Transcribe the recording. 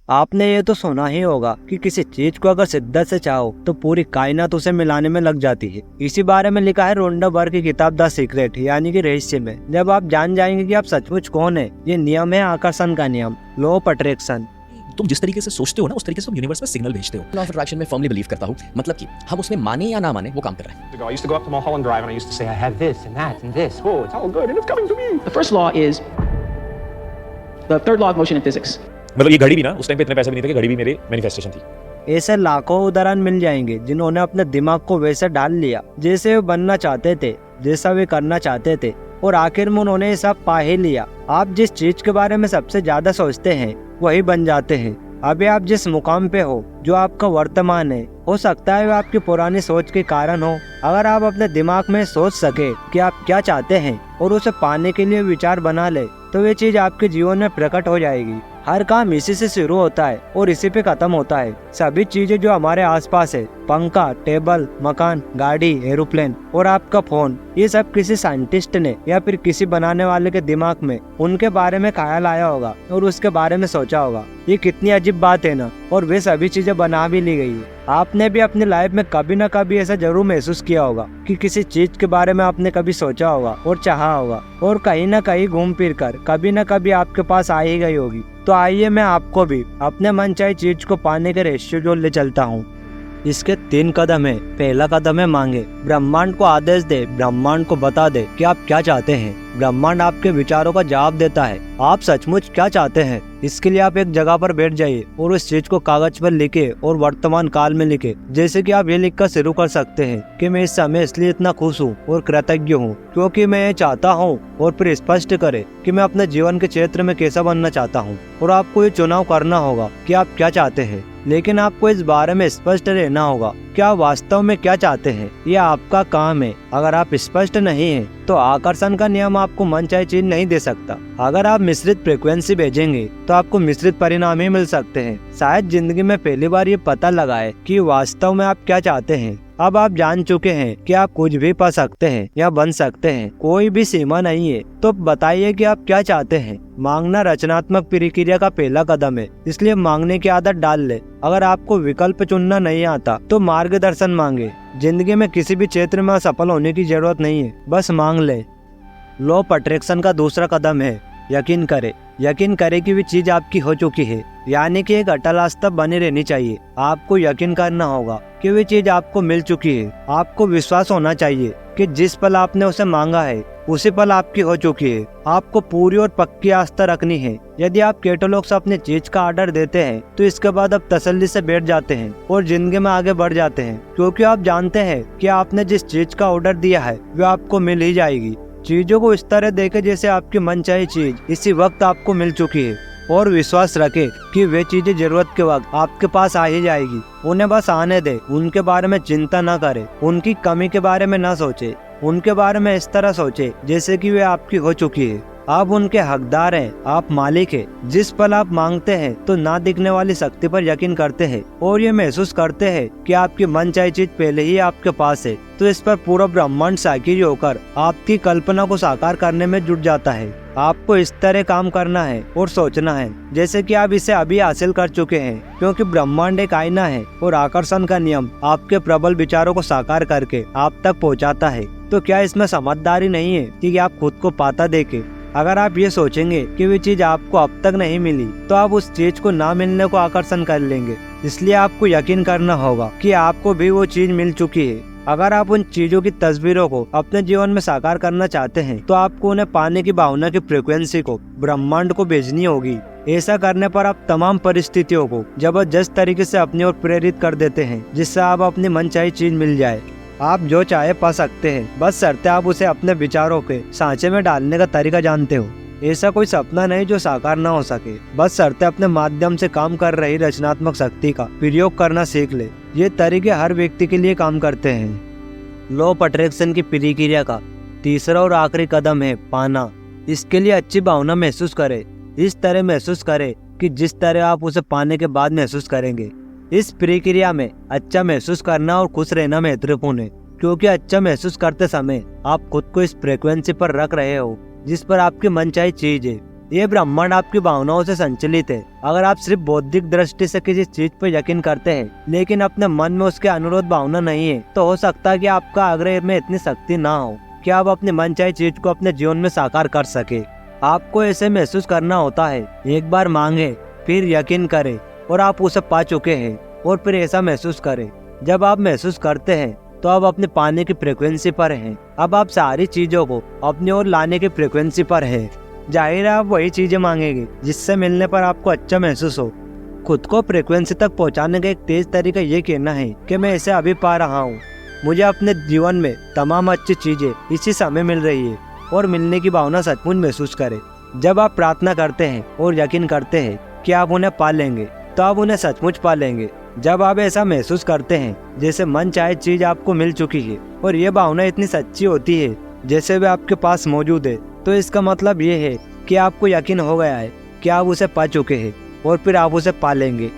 आपने ये तो सुना ही होगा कि किसी चीज को अगर शिद्दत से चाहो तो पूरी कायनात उसे मिलाने में लग जाती है। इसी बारे में लिखा है रोंडा बर्ग की किताब द सीक्रेट यानी कि रहस्य में। जब आप जान जाएंगे कि आप सचमुच कौन है। ये नियम है आकर्षण का नियम, लॉ ऑफ अट्रैक्शन। तुम जिस तरीके से सोचते हो ना, उस तरीके से तुम यूनिवर्स में सिग्नल भेजते हो। लॉ ऑफ अट्रैक्शन में फर्मली बिलीव करता हूँ, मतलब कि हम उसमें माने या ना माने वो काम कर रहा है। I used to go up to Mulholland Drive and I used to say I have this and that and this. Oh, it's all good and it's coming to me. The first law is the third law of motion in physics. मतलब ये घड़ी भी ना, उस time पे इतने पैसे भी नहीं थे कि घड़ी भी मेरे मैनिफेस्टेशन थी। ऐसे लाखों उदाहरण मिल जाएंगे जिन्होंने अपने दिमाग को वैसे ढाल लिया जैसे वे बनना चाहते थे, जैसा वे करना चाहते थे, और आखिर में उन्होंने ये सब पा ही लिया। आप जिस चीज के बारे में सबसे ज्यादा सोचते हैं वही बन जाते हैं। अभी आप जिस मुकाम पे हो, जो आपका वर्तमान है, हो सकता है वो आपकी पुरानी सोच के कारण हो। अगर आप अपने दिमाग में सोच सके कि आप क्या चाहते हैं और उसे पाने के लिए विचार बना ले तो ये चीज आपके जीवन में प्रकट हो जाएगी। हर काम इसी से शुरू होता है और इसी पे खत्म होता है। सभी चीजें जो हमारे आसपास है, पंखा, टेबल, मकान, गाड़ी, एरोप्लेन और आपका फोन, ये सब किसी साइंटिस्ट ने या फिर किसी बनाने वाले के दिमाग में उनके बारे में ख्याल आया होगा और उसके बारे में सोचा होगा। ये कितनी अजीब बात है ना। और वे सभी चीजें बना भी ली गई है। आपने भी अपनी लाइफ में कभी न कभी ऐसा जरूर महसूस किया होगा कि किसी चीज के बारे में आपने कभी सोचा होगा और चाहा होगा और कहीं न कहीं घूम फिर कर कभी न कभी आपके पास आ ही गई होगी। तो आइए मैं आपको भी अपने मनचाही चीज को पाने के रहस्य जो ले चलता हूँ। इसके 3 कदम है। पहला कदम है मांगे। ब्रह्मांड को आदेश दे, ब्रह्मांड को बता दे कि आप क्या चाहते हैं। ब्रह्मांड आपके विचारों का जवाब देता है। आप सचमुच क्या चाहते हैं, इसके लिए आप एक जगह पर बैठ जाइए और उस चीज को कागज पर लिखे और वर्तमान काल में लिखे। जैसे कि आप ये लिखकर शुरू कर सकते हैं कि मैं इस समय इसलिए इतना खुश हूँ और कृतज्ञ हूँ क्योंकि मैं ये चाहता हूँ, और फिर स्पष्ट करे कि मैं अपने जीवन के क्षेत्र में कैसा बनना चाहता हूँ। और आपको ये चुनाव करना होगा कि आप क्या चाहते हैं, लेकिन आपको इस बारे में स्पष्ट रहना होगा कि आप वास्तव में क्या चाहते हैं। यह आपका काम है। अगर आप स्पष्ट नहीं हैं, तो आकर्षण का नियम आपको मनचाही चीज नहीं दे सकता। अगर आप मिश्रित फ्रीक्वेंसी भेजेंगे तो आपको मिश्रित परिणाम ही मिल सकते हैं। शायद जिंदगी में पहली बार ये पता लगाए कि वास्तव में आप क्या चाहते हैं। अब आप जान चुके हैं कि आप कुछ भी पा सकते हैं या बन सकते हैं, कोई भी सीमा नहीं है। तो बताइए कि आप क्या चाहते हैं। मांगना रचनात्मक प्रक्रिया का पहला कदम है, इसलिए मांगने की आदत डाल ले। अगर आपको विकल्प चुनना नहीं आता तो मार्गदर्शन मांगे। जिंदगी में किसी भी क्षेत्र में असफल होने की जरूरत नहीं है, बस मांग ले। लॉ ऑफ अट्रैक्शन का दूसरा कदम है यकीन करे। यकीन करे कि वे चीज आपकी हो चुकी है, यानी कि एक अटल आस्था बनी रहनी चाहिए। आपको यकीन करना होगा कि वे चीज आपको मिल चुकी है। आपको विश्वास होना चाहिए कि जिस पल आपने उसे मांगा है उसी पल आपकी हो चुकी है। आपको पूरी और पक्की आस्था रखनी है। यदि आप कैटलॉग से अपनी चीज का ऑर्डर देते हैं तो इसके बाद आप तसल्ली से बैठ जाते हैं और जिंदगी में आगे बढ़ जाते हैं, क्योंकि आप जानते हैं कि आपने जिस चीज का ऑर्डर दिया है वो आपको मिल ही जाएगी। चीजों को इस तरह देखे जैसे आपकी मनचाही चीज इसी वक्त आपको मिल चुकी है, और विश्वास रखे कि वे चीजें जरूरत के वक्त आपके पास आ ही जाएगी। उन्हें बस आने दे। उनके बारे में चिंता न करे, उनकी कमी के बारे में न सोचे। उनके बारे में इस तरह सोचे जैसे कि वे आपकी हो चुकी है। आप उनके हकदार हैं, आप मालिक हैं। जिस पल आप मांगते हैं तो ना दिखने वाली शक्ति पर यकीन करते हैं और ये महसूस करते हैं कि आपकी मनचाही चीज पहले ही आपके पास है, तो इस पर पूरा ब्रह्मांड साकिर होकर आपकी कल्पना को साकार करने में जुट जाता है। आपको इस तरह काम करना है और सोचना है जैसे कि आप इसे अभी हासिल कर चुके हैं, क्योंकि ब्रह्मांड एक आईना है और आकर्षण का नियम आपके प्रबल विचारों को साकार करके आप तक पहुंचाता है। तो क्या इसमें समझदारी नहीं है कि आप खुद को पाता देके? अगर आप ये सोचेंगे कि वे चीज आपको अब तक नहीं मिली तो आप उस चीज को ना मिलने को आकर्षण कर लेंगे। इसलिए आपको यकीन करना होगा कि आपको भी वो चीज मिल चुकी है। अगर आप उन चीजों की तस्वीरों को अपने जीवन में साकार करना चाहते हैं तो आपको उन्हें पाने की भावना की फ्रीक्वेंसी को ब्रह्मांड को भेजनी होगी। ऐसा करने पर आप तमाम परिस्थितियों को जबरदस्त तरीके से अपनी ओर प्रेरित कर देते हैं, जिससे आप अपनी मनचाही चीज मिल जाए। आप जो चाहे पा सकते हैं, बस शर्ते आप उसे अपने विचारों के सांचे में डालने का तरीका जानते हो। ऐसा कोई सपना नहीं जो साकार ना हो सके, बस शर्ते अपने माध्यम से काम कर रही रचनात्मक शक्ति का प्रयोग करना सीख ले। ये तरीके हर व्यक्ति के लिए काम करते हैं। लॉ ऑफ अट्रैक्शन की प्रक्रिया का तीसरा और आखिरी कदम है पाना। इसके लिए अच्छी भावना महसूस करे। इस तरह महसूस करे कि जिस तरह आप उसे पाने के बाद महसूस करेंगे। इस प्रक्रिया में अच्छा महसूस करना और खुश रहना महत्वपूर्ण है, क्योंकि अच्छा महसूस करते समय आप खुद को इस फ्रीक्वेंसी पर रख रहे हो जिस पर आपकी मनचाही चीज है। ये ब्रह्मांड आपकी भावनाओं से संचालित है। अगर आप सिर्फ बौद्धिक दृष्टि से किसी चीज पर यकीन करते हैं लेकिन अपने मन में उसके अनुरोध भावना नहीं है, तो हो सकता है कि आपका आग्रह में इतनी शक्ति ना हो कि आप अपनी मनचाही चीज को अपने जीवन में साकार कर सके। आपको ऐसे महसूस करना होता है, एक बार मांगे, फिर यकीन करें और आप उसे पा चुके हैं, और फिर ऐसा महसूस करें। जब आप महसूस करते हैं तो आप अपने पाने की फ्रिक्वेंसी पर हैं। अब आप सारी चीजों को अपनी ओर लाने की फ्रिक्वेंसी पर है। जाहिर है आप वही चीजें मांगेंगे जिससे मिलने पर आपको अच्छा महसूस हो। खुद को फ्रिक्वेंसी तक पहुंचाने का एक तेज तरीका ये कहना है कि मैं इसे अभी पा रहा हूँ। मुझे अपने जीवन में तमाम अच्छी चीजें इसी समय मिल रही है, और मिलने की भावना सचमुच महसूस करें। जब आप प्रार्थना करते हैं और यकीन करते हैं कि आप उन्हें पा लेंगे, तो आप उन्हें सचमुच पा लेंगे। जब आप ऐसा महसूस करते हैं जैसे मन चाहे चीज आपको मिल चुकी है और ये भावना इतनी सच्ची होती है जैसे वे आपके पास मौजूद है, तो इसका मतलब ये है कि आपको यकीन हो गया है कि आप उसे पा चुके हैं और फिर आप उसे पा लेंगे।